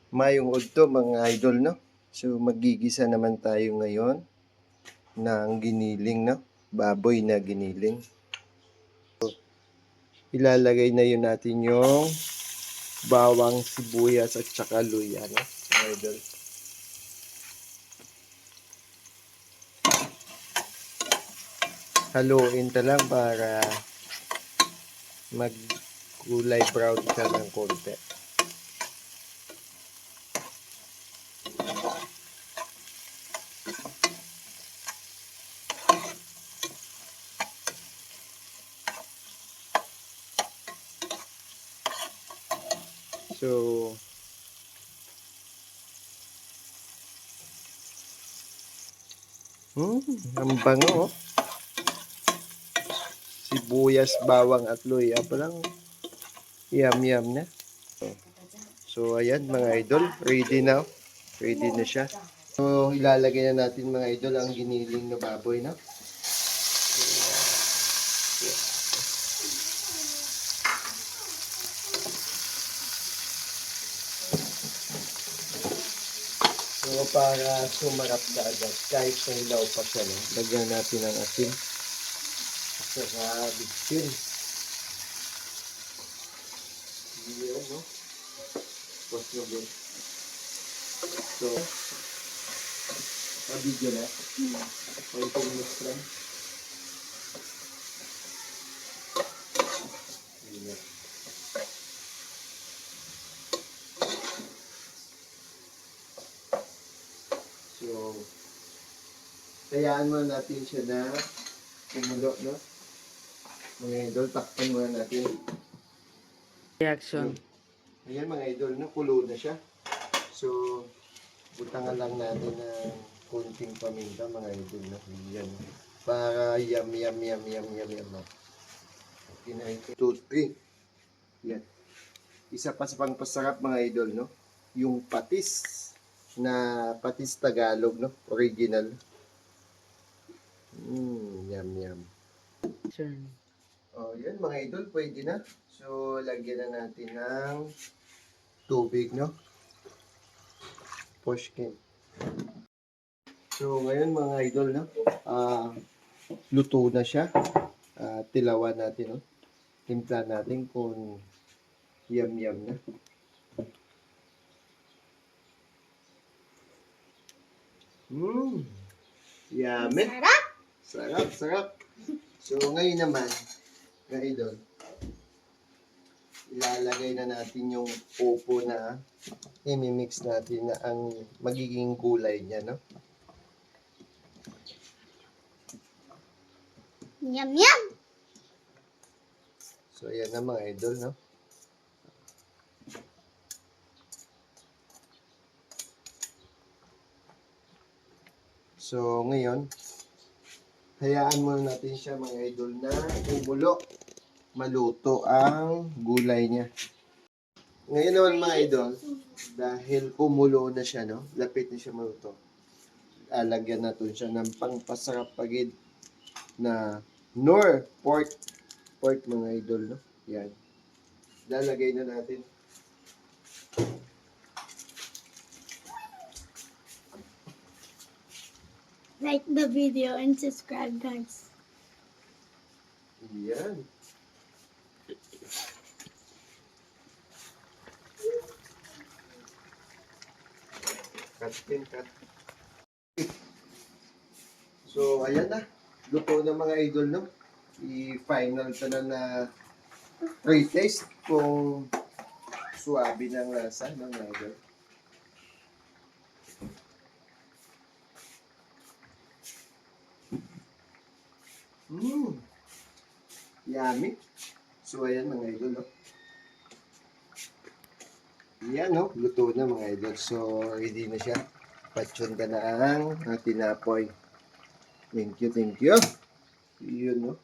Mayong udto mga idol, no? So magigisa naman tayo ngayon ng giniling, no? Baboy na giniling. So, ilalagay na yun natin yung bawang, sibuyas at saka luya, no? Mga idol. Haluin ta lang para mag-kulay brown siya ng konti. So, ang bango, oh. Sibuyas, bawang at luya pa lang. Yum na. So, ayan mga idol, ready na. Ready na siya. So, ilalagay na natin mga idol ang giniling na baboy, no? So, para sumarap ka agad, kahit sa hilaw pa siya, no? Lagyan natin ang asin. Saka bitsin. Yan, no? Tapos yun. So, pabigyan na. 20 minutes lang. Ayan. So, kayaan mo natin siya na kumulo, no? Mga idol, takpan muna natin. Reaction. Ayan mga idol, no? Kulo na siya. So, butangan lang natin ng konting paminta mga idol, no? Ayan. Para yum. No? Okay na ito. 2, 3. Yan. Isa pa sa pangpasarap mga idol, no? Yung patis na patis Tagalog, no? Original. Yum. Sure. Oh, yan mga idol, pwede na. So, lagyan na natin ng tubig, no? Pushkin. So, ngayon mga idol, no? Luto na siya. Tilawan natin, no? Timpla natin kung yum na. Yummy. Sarap. So, ngayon naman, mga idol, ilalagay na natin yung upo na imimix natin na ang magiging gulay niya, no? Yum. So, ayan na mga idol, no? So, ngayon, hayaan muna natin siya mga idol na kumulo, maluto ang gulay niya. Ngayon naman mga idol, dahil kumulo na siya, no? Lapit na siya maluto. Alagyan natin siya ng pangpasarap pagid na nor pork mga idol, no? Yan. Lalagay na natin. Like the video and subscribe, guys. Yan. Cut. So, ayan na. Luto na mga idol, no? I-final ka na pre-taste kung suwabe ng lasa ng mga idol. Yummy. So, ayan mga idol, no? Yan, no? Luto na mga idol. So, ready na siya. Patsun ka na ang tinapoy. Thank you. Yun, no?